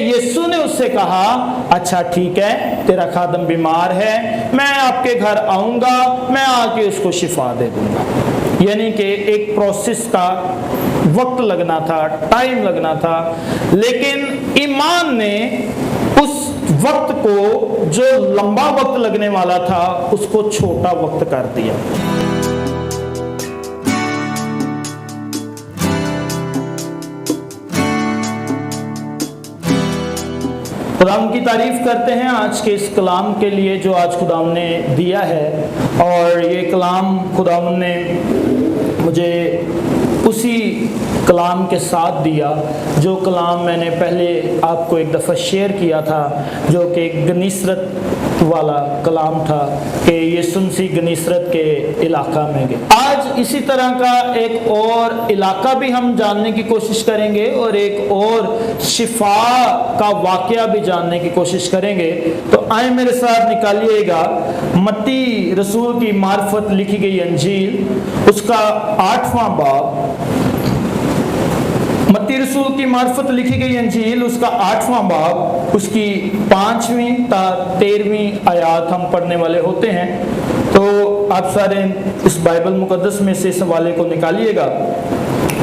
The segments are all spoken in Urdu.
یسوع نے اس سے کہا اچھا ٹھیک ہے، تیرا خادم بیمار ہے، میں آپ کے گھر آؤں گا، میں آ کے اس کو شفا دے دوں گا۔ یعنی کہ ایک پروسیس کا وقت لگنا تھا، ٹائم لگنا تھا، لیکن ایمان نے اس وقت کو جو لمبا وقت لگنے والا تھا اس کو چھوٹا وقت کر دیا۔ خدا کی تعریف کرتے ہیں آج کے اس کلام کے لیے جو آج خدا نے دیا ہے، اور یہ کلام خدا نے مجھے اسی کلام کے ساتھ دیا جو کلام میں نے پہلے آپ کو ایک دفعہ شیئر کیا تھا، جو کہ گنیسرت والا کلام تھا کہ یسوع مسیح گنیسرت کے علاقہ میں گئے۔ آج اسی طرح کا ایک اور علاقہ بھی ہم جاننے کی کوشش کریں گے اور ایک اور شفا کا واقعہ بھی جاننے کی کوشش کریں گے۔ تو آئیں میرے ساتھ نکالیے گا متی رسول کی معرفت لکھی گئی انجیل، اس کا 8واں باب۔ متی رسول کی معرفت لکھی گئی انجیل اس کا 8واں باب، اس کی 5ویں تا 13ویں آیات ہم پڑھنے والے ہوتے ہیں۔ تو آپ سارے اس بائبل مقدس میں سے اس حوالے کو نکالیے گا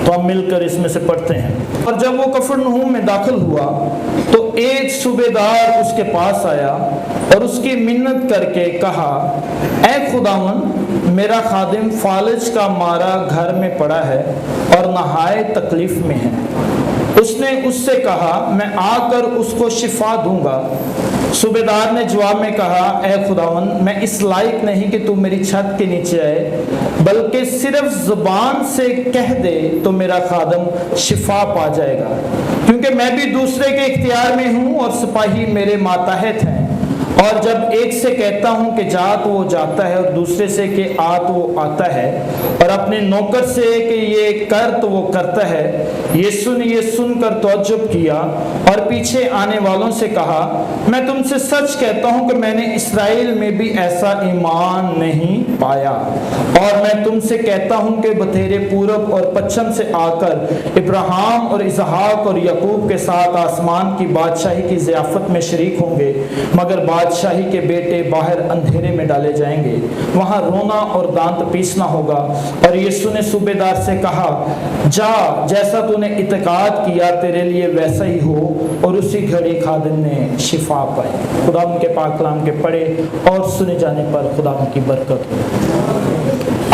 تو ہم مل کر اس میں سے پڑھتے ہیں۔ اور جب وہ کفرنہوم میں داخل ہوا تو ایک صوبے دار اس کے پاس آیا اور اس کی منت کر کے کہا، اے خداوند، میرا خادم فالج کا مارا گھر میں پڑا ہے اور نہایت تکلیف میں ہے۔ اس نے اس سے کہا، میں آ کر اس کو شفا دوں گا۔ صوبے دار نے جواب میں کہا، اے خداوند، میں اس لائق نہیں کہ تو میری چھت کے نیچے آئے، بلکہ صرف زبان سے کہہ دے تو میرا خادم شفا پا جائے گا، کیونکہ میں بھی دوسرے کے اختیار میں ہوں اور سپاہی میرے ماتحت ہیں۔ اور جب ایک سے کہتا ہوں کہ جا تو وہ جاتا ہے، اور دوسرے سے کہ آ تو وہ آتا ہے، اور اپنے نوکر سے کہ یہ کر تو وہ کرتا ہے۔ یہ سن کر تعجب کیا اور پیچھے آنے والوں سے کہا، میں تم سے سچ کہتا ہوں کہ میں نے اسرائیل میں بھی ایسا ایمان نہیں پایا، اور میں تم سے کہتا ہوں کہ بتھیرے پورب اور پچھم سے آ کر ابراہیم اور اسحاق اور یعقوب کے ساتھ آسمان کی بادشاہی کی ضیافت میں شریک ہوں گے، مگر بادشاہی کے بیٹے باہر اندھیرے میں ڈالے جائیں گے، وہاں رونا اور دانت پیسنا ہوگا۔ اور یسوع نے صوبے دار سے کہا، جا، جیسا تو نے اعتقاد کیا تیرے لیے ویسا ہی ہو، اور اسی گھڑی خادم نے شفا پائی۔ خدا ان کے پاک کلام کے پڑھے اور سنے جانے پر خدا ان کی برکت ہو،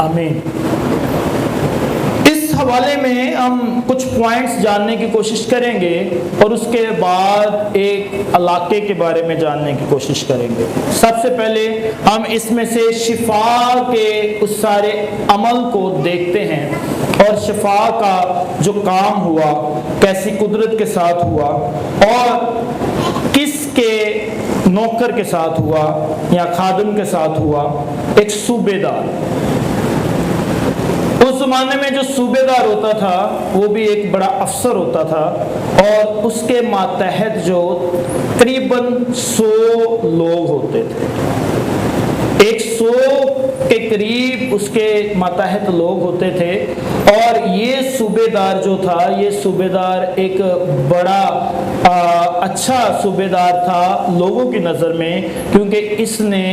آمین۔ اس حوالے میں ہم کچھ پوائنٹس جاننے کی کوشش کریں گے اور اس کے بعد ایک علاقے کے بارے میں جاننے کی کوشش کریں گے۔ سب سے پہلے ہم اس میں سے شفا کے اس سارے عمل کو دیکھتے ہیں، اور شفا کا جو کام ہوا کیسی قدرت کے ساتھ ہوا اور کس کے نوکر کے ساتھ ہوا یا خادم کے ساتھ ہوا۔ ایک صوبے دار، اس زمانے میں جو صوبے دار ہوتا تھا وہ بھی ایک بڑا افسر ہوتا تھا، اور اس کے ماتحت جو تقریباً 100 لوگ ہوتے تھے، 100 کے قریب اس کے ماتحت لوگ ہوتے تھے۔ اور یہ صوبے دار جو تھا، یہ صوبے دار ایک بڑا اچھا صوبے دار تھا لوگوں کی نظر میں، کیونکہ اس نے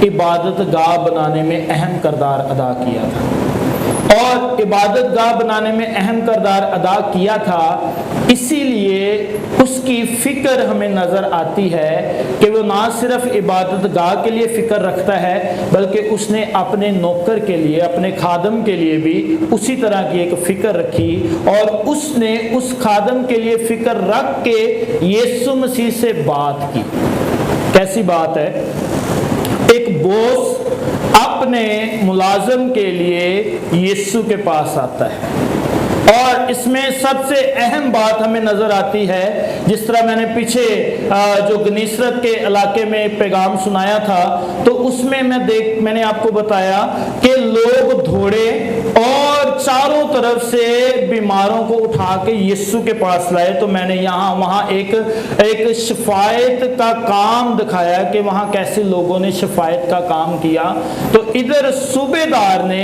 عبادت گاہ بنانے میں اہم کردار ادا کیا تھا، اور عبادت گاہ بنانے میں اہم کردار ادا کیا تھا، اسی لیے اس کی فکر ہمیں نظر آتی ہے کہ وہ نہ صرف عبادت گاہ کے لیے فکر رکھتا ہے، بلکہ اس نے اپنے نوکر کے لیے، اپنے خادم کے لیے بھی اسی طرح کی ایک فکر رکھی، اور اس نے اس خادم کے لیے فکر رکھ کے یسوع مسیح سے بات کی۔ کیسی بات ہے؟ ایک باس اپنے ملازم کے لیے یسوع کے پاس آتا ہے، اور اس میں سب سے اہم بات ہمیں نظر آتی ہے، جس طرح میں نے پیچھے جو گنیسرت کے علاقے میں پیغام سنایا تھا، تو اس میں میں نے آپ کو بتایا کہ لوگ دوڑے اور چاروں طرف سے بیماروں کو اٹھا کے یسوع کے پاس لائے۔ تو میں نے یہاں وہاں ایک شفایت کا کام دکھایا کہ وہاں کیسے لوگوں نے شفایت کا کام کیا۔ تو ادھر صوبے دار نے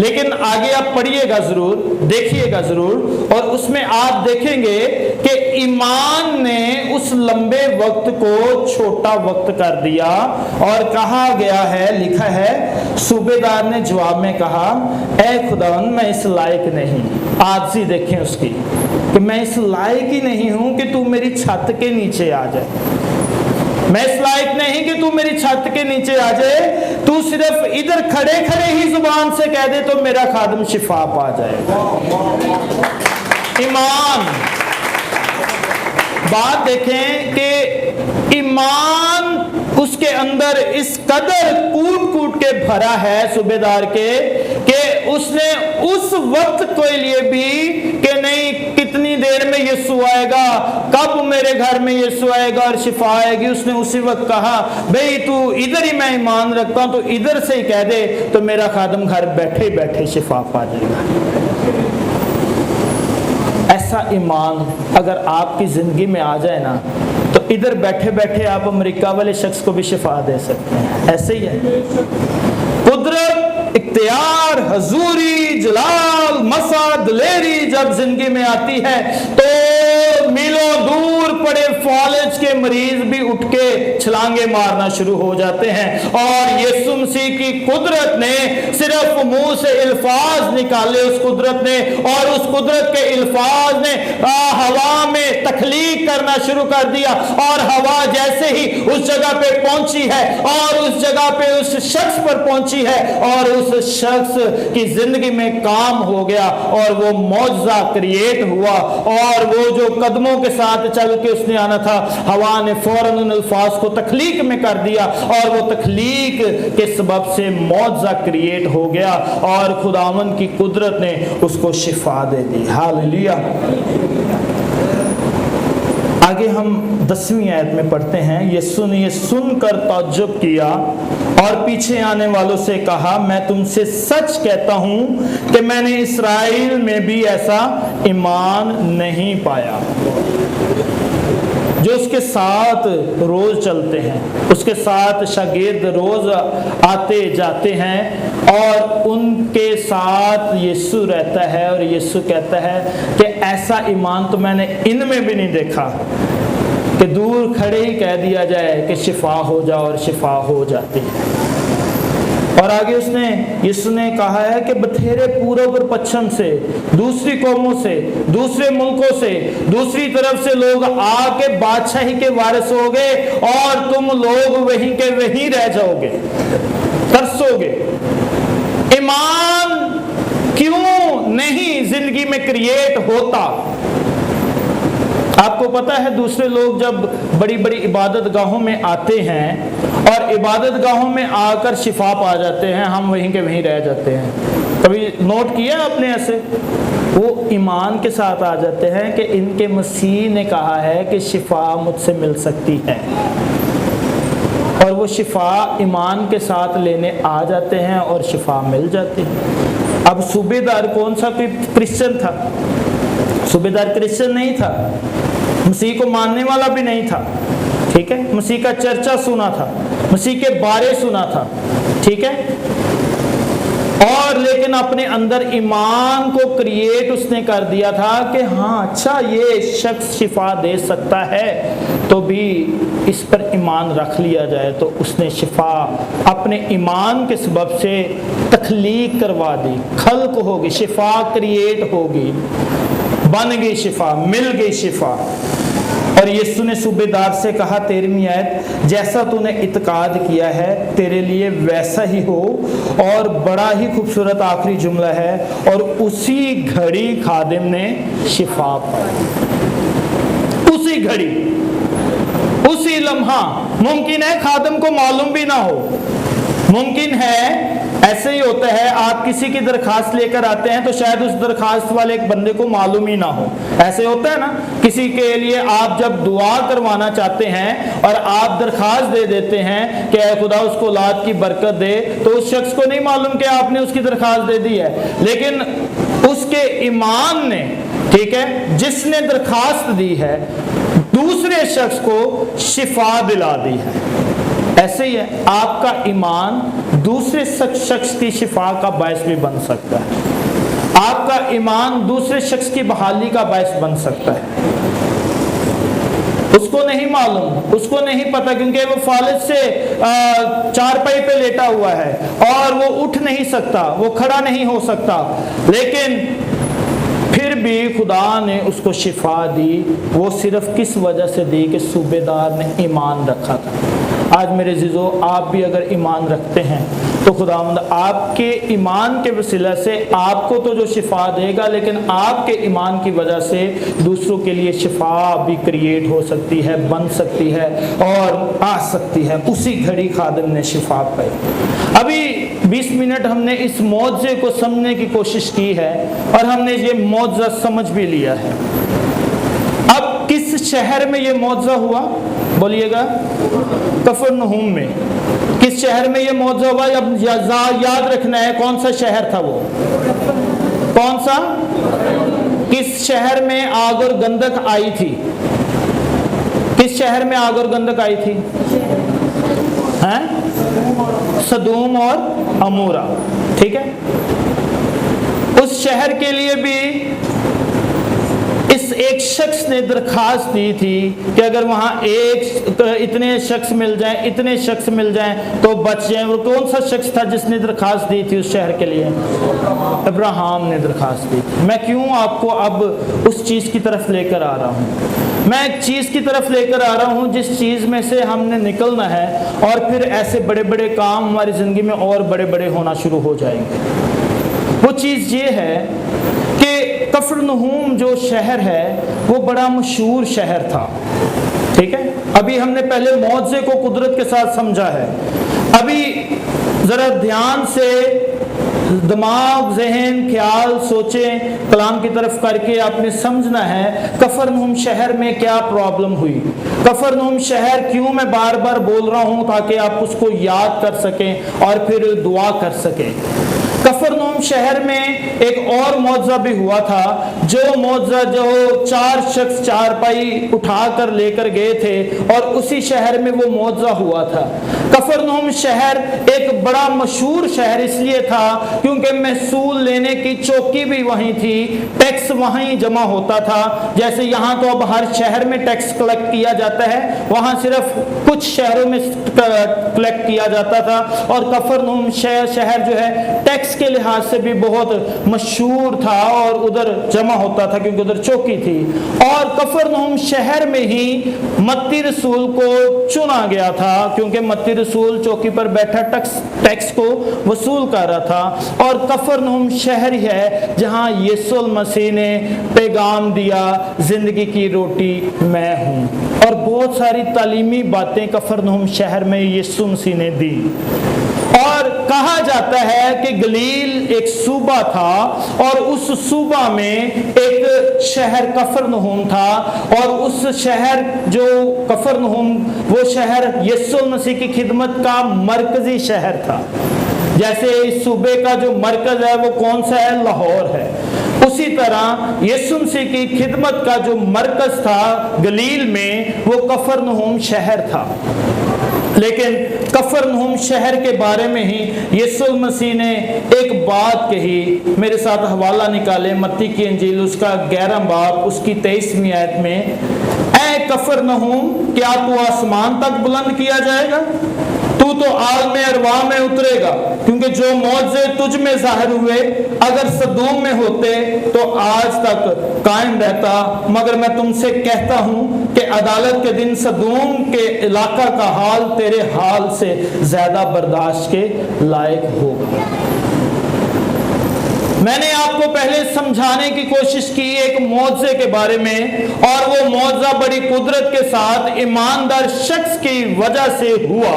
لیکن آگے آپ پڑھیے گا ضرور، دیکھیے گا ضرور، اور اس میں آپ دیکھیں گے کہ ایمان نے اس لمبے وقت کو چھوٹا وقت کر دیا، اور کہا گیا ہے، لکھا ہے، صوبیدار نے جواب میں کہا، اے خداوند میں اس لائق نہیں، عاجزی دیکھیں اس کی، کہ میں اس لائق ہی نہیں ہوں کہ تو میری چھت کے نیچے آ جائے، میں اس لائق نہیں کہ تو میری چھت کے نیچے آ جائے، تو صرف ادھر کھڑے کھڑے ہی زبان سے کہہ دے تو میرا خادم شفا پا جائے گا۔ ایمان، بات دیکھیں کہ ایمان اس کے اندر اس قدر کوٹ کوٹ کے بھرا ہے صوبیدار کے، کہ اس نے اس وقت کے لیے بھی کہ نہیں کتنی دیر میں یسوع آئے گا، کب میرے گھر میں یسوع آئے گا اور شفا آئے گی، اس نے اسی وقت کہا بھئی تو ادھر ہی میں ایمان رکھتا ہوں، تو ادھر سے ہی کہہ دے تو میرا خادم گھر بیٹھے بیٹھے شفا پا جائے گا۔ ایسا ایمان اگر آپ کی زندگی میں آ جائے نا، تو ادھر بیٹھے بیٹھے آپ امریکہ والے شخص کو بھی شفا دے سکتے ہیں۔ ایسے ہی ہے، قدرت، اختیار، حضوری، جلال، مسا، دلیری جب زندگی میں آتی ہے تو میلوں دور پڑے فالج کے مریض بھی اٹھ کے چھلانگے مارنا شروع ہو جاتے ہیں، اور یسوع مسیح کی قدرت نے صرف منہ سے الفاظ نکالے، اس قدرت نے، اور اس قدرت کے الفاظ نے ہوا میں تخلیق کرنا شروع کر دیا، اور ہوا جیسے ہی اس جگہ پہ پہنچی ہے اور اس جگہ پہ اس شخص پر پہنچی ہے، اور اس شخص کی زندگی میں کام ہو گیا، اور وہ معجزہ کریٹ ہوا، اور وہ جو قدموں کے ساتھ چل کے اس نے آنا تھا، ہوا نے فوراً ان الفاظ کو تخلیق میں کر دیا، اور وہ تخلیق کے سبب سے معجزہ کریٹ ہو گیا، اور خداوند کی قدرت نے اس کو شفا دے دی۔ ہاللیلویا۔ آگے ہم 10ویں آیت میں پڑھتے ہیں، یسوع نے یہ سن کر تعجب کیا اور پیچھے آنے والوں سے کہا، میں تم سے سچ کہتا ہوں کہ میں نے اسرائیل میں بھی ایسا ایمان نہیں پایا۔ جو اس کے ساتھ روز چلتے ہیں، اس کے ساتھ شاگرد روز آتے جاتے ہیں، اور ان کے ساتھ یسوع رہتا ہے، اور یسوع کہتا ہے کہ ایسا ایمان تو میں نے ان میں بھی نہیں دیکھا کہ دور کھڑے ہی کہہ دیا جائے کہ شفا ہو جا، اور شفا ہو جاتی ہے۔ اور آگے یسوع نے کہا ہے کہ بتھیرے پورب اور پچھم سے، دوسری قوموں سے، دوسرے ملکوں سے، دوسری طرف سے لوگ آ کے بادشاہی کے وارث ہو گے، اور تم لوگ وہیں کے وہیں رہ جاؤ گے، ترسو گے۔ ایمان کیوں نہیں زندگی میں کریٹ ہوتا؟ آپ کو پتا ہے دوسرے لوگ جب بڑی بڑی عبادت گاہوں میں آتے ہیں اور عبادت گاہوں میں آ کر شفا پا جاتے ہیں، ہم وہیں کے وہیں رہ جاتے ہیں۔ کبھی نوٹ کیا آپ نے ایسے؟ وہ ایمان کے ساتھ آ جاتے ہیں کہ ان کے مسیح نے کہا ہے کہ شفا مجھ سے مل سکتی ہے، اور وہ شفا ایمان کے ساتھ لینے آ جاتے ہیں اور شفا مل جاتی ہے۔ اب صوبیدار کون سا کوئی کرسچن تھا؟ صوبیدار کرسچن نہیں تھا، مسیح کو ماننے والا بھی نہیں تھا، ٹھیک ہے، مسیح کا چرچا سنا تھا، مسیح کے بارے سنا تھا، ٹھیک ہے، اور لیکن اپنے اندر ایمان کو کریٹ اس نے کر دیا تھا کہ ہاں اچھا یہ شخص شفا دے سکتا ہے، تو بھی اس پر ایمان رکھ لیا جائے۔ تو اس نے شفا اپنے ایمان کے سبب سے تخلیق کروا دی، خلق ہوگی، شفا کریٹ ہوگی، بن گئی شفا، مل گئی شفا۔ اور یسوع نے صوبیدار سے کہا، 13ویں آیت، جیسا تو نے اعتقاد کیا ہے تیرے لیے ویسا ہی ہو۔ اور بڑا ہی خوبصورت آخری جملہ ہے، اور اسی گھڑی خادم نے شفا پائی۔ اسی گھڑی، اسی لمحہ۔ ممکن ہے خادم کو معلوم بھی نہ ہو، ممکن ہے ایسے ہی ہوتا ہے، آپ کسی کی درخواست لے کر آتے ہیں تو شاید اس درخواست والے ایک بندے کو معلوم ہی نہ ہو۔ ایسے ہوتا ہے نا، کسی کے لیے آپ جب دعا کروانا چاہتے ہیں اور آپ درخواست دے دیتے ہیں کہ اے خدا اس کو اولاد کی برکت دے، تو اس شخص کو نہیں معلوم کہ آپ نے اس کی درخواست دے دی ہے، لیکن اس کے ایمان نے، ٹھیک ہے، جس نے درخواست دی ہے، دوسرے شخص کو شفا دلا دی ہے۔ ایسے ہی ہے، آپ کا ایمان دوسرے شخص کی شفا کا باعث بھی بن سکتا ہے. آپ کا ایمان دوسرے شخص کی بحالی کا باعث بن سکتا ہے. اس کو نہیں معلوم، اس کو نہیں پتا، کیونکہ وہ فالج سے چارپائی پہ لیٹا ہوا ہے اور وہ اٹھ نہیں سکتا، وہ کھڑا نہیں ہو سکتا، لیکن پھر بھی خدا نے اس کو شفا دی. وہ صرف کس وجہ سے دی کہ صوبے دار نے ایمان رکھا تھا. آج میرے عزیزو، آپ بھی اگر ایمان رکھتے ہیں تو خداوند آپ کے ایمان کے وسیلہ سے آپ کو تو جو شفا دے گا، لیکن آپ کے ایمان کی وجہ سے دوسروں کے لیے شفا بھی کریٹ ہو سکتی ہے، بن سکتی ہے اور آ سکتی ہے. اسی گھڑی خادم نے شفا پائی. ابھی 20 منٹ ہم نے اس معجزے کو سمجھنے کی کوشش کی ہے اور ہم نے یہ معجزہ سمجھ بھی لیا ہے. اب کس شہر میں یہ معجزہ ہوا؟ بولیے گا. کفرنہوم میں. کس شہر میں یہ معجزہ ہوا؟ اب یاد رکھنا ہے کون سا شہر تھا وہ. کون سا؟ کس شہر میں آگ اور گندک آئی تھی؟ کس شہر میں آگ اور گندک آئی تھی؟ سدوم اور عمورہ. ٹھیک ہے. اس شہر کے لیے بھی اس ایک شخص نے درخواست دی تھی کہ اگر وہاں اتنے شخص مل جائیں، اتنے شخص مل جائیں تو بچ جائیں. وہ کون سا شخص تھا جس نے درخواست دی تھی اس شہر کے لیے؟ ابراہیم نے درخواست دی تھی. میں کیوں آپ کو اب اس چیز کی طرف لے کر آ رہا ہوں؟ میں ایک چیز کی طرف لے کر آ رہا ہوں جس چیز میں سے ہم نے نکلنا ہے اور پھر ایسے بڑے بڑے کام ہماری زندگی میں اور بڑے بڑے ہونا شروع ہو جائیں گے. وہ چیز یہ ہے کہ کفرنہوم جو شہر ہے وہ بڑا مشہور شہر تھا. ٹھیک ہے. ابھی ہم نے پہلے معجزے کو قدرت کے ساتھ سمجھا ہے. ابھی ذرا دھیان سے دماغ، ذہن، خیال، سوچیں کلام کی طرف کر کے آپ نے سمجھنا ہے کفرنہوم شہر میں کیا پرابلم ہوئی. کفرنہوم شہر کیوں میں بار بار بول رہا ہوں تاکہ آپ اس کو یاد کر سکیں اور پھر دعا کر سکیں. کفرنہوم شہر میں ایک اور معجزہ بھی ہوا تھا، جو معجزہ جو 4 شخص چارپائی اٹھا کر لے کر گئے تھے اور اسی شہر میں وہ معجزہ ہوا تھا. کفرنہوم شہر ایک بڑا مشہور شہر اس لیے تھا کیونکہ محصول لینے کی چوکی بھی وہیں تھی، ٹیکس وہیں جمع ہوتا تھا. جیسے یہاں تو اب ہر شہر میں ٹیکس کلیکٹ کیا جاتا ہے، وہاں صرف کچھ شہروں میں کلیکٹ کیا جاتا تھا. اور کفرنہوم شہر جو ہے ٹیکس کے لحاظ سے بھی بہت مشہور تھا اور ادھر جمع ہوتا تھا کیونکہ ادھر چوکی تھی. اور کفرنہوم شہر میں ہی متی رسول کو چنا گیا تھا کیونکہ متی رسول چوکی پر بیٹھا ٹیکس کو وصول کر رہا تھا. اور کفرنہوم شہر ہی ہے جہاں یسوع المسیح نے پیغام دیا، زندگی کی روٹی میں ہوں. اور بہت ساری تعلیمی باتیں کفرنہوم شہر میں یسوع مسیح نے دی. اور کہا جاتا ہے کہ گلیل ایک صوبہ تھا اور اس صوبہ میں ایک شہر کفرنہوم تھا. اور اس شہر جو کفرنہوم وہ شہر یسوع مسیح کی خدمت کا مرکزی شہر تھا. جیسے اس صوبے کا جو مرکز ہے وہ کون سا ہے؟ لاہور ہے. اسی طرح یسوع مسیح کی خدمت کا جو مرکز تھا گلیل میں وہ کفرنہوم شہر تھا. لیکن کفرنہوم شہر کے بارے میں ہی یسوع مسیح نے ایک بات کہی. میرے ساتھ حوالہ نکالیں متی کی انجیل اس کا 11 باب اس کی 23ویں آیت میں. اے کفرنہوم، کیا تو آسمان تک بلند کیا جائے گا؟ تو عالم ارواح میں اترے گا، کیونکہ جو معجزے تجھ میں ظاہر ہوئے اگر سدوم میں ہوتے تو آج تک قائم رہتا. مگر میں تم سے کہتا ہوں کہ عدالت کے دن سدوم کے علاقہ کا حال تیرے حال سے زیادہ برداشت کے لائق ہوگا. میں نے آپ کو پہلے سمجھانے کی کوشش کی ایک معجزے کے بارے میں، اور وہ معجزہ بڑی قدرت کے ساتھ ایماندار شخص کی وجہ سے ہوا.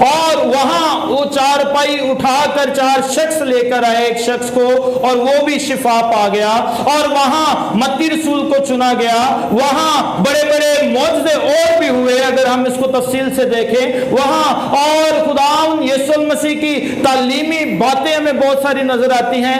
اور وہاں وہ چارپائی اٹھا کر 4 شخص لے کر آئے ایک شخص کو اور وہ بھی شفا پا گیا. اور وہاں متی رسول کو چنا گیا. وہاں بڑے بڑے معجزے اور بھی ہوئے اگر ہم اس کو تفصیل سے دیکھیں وہاں. اور خدا یسوع مسیح کی تعلیمی باتیں ہمیں بہت ساری نظر آتی ہیں.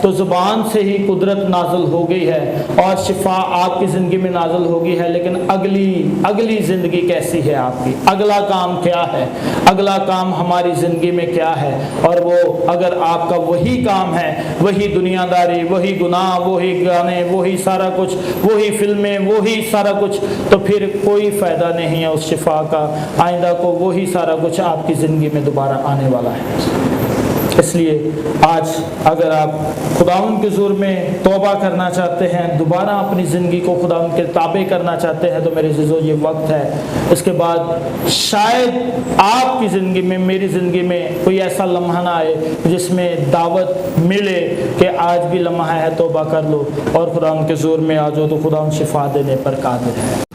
تو زبان سے ہی قدرت نازل ہو گئی ہے اور شفا آپ کی زندگی میں نازل ہو گئی ہے۔ لیکن اگلی زندگی کیسی ہے آپ کی؟ اگلا کام کیا ہے؟ اگلا کام ہماری زندگی میں کیا ہے؟ اور وہ اگر آپ کا وہی کام ہے، وہی دنیا داری، وہی گناہ، وہی گانے، وہی سارا کچھ، وہی فلمیں، وہی سارا کچھ، تو پھر کوئی فائدہ نہیں ہے اس شفا کا۔ آئندہ کو وہی سارا کچھ آپ کی زندگی میں دوبارہ آنے والا ہے۔ اس لیے آج اگر آپ خداوند کے حضور میں توبہ کرنا چاہتے ہیں، دوبارہ اپنی زندگی کو خداوند کے تابع کرنا چاہتے ہیں، تو میرے عزیزو یہ وقت ہے۔ اس کے بعد شاید آپ کی زندگی میں، میری زندگی میں کوئی ایسا لمحہ نہ آئے جس میں دعوت ملے کہ آج بھی لمحہ ہے، توبہ کر لو اور خداوند کے حضور میں آ جاؤ، تو خداوند شفا دینے پر قادر ہے۔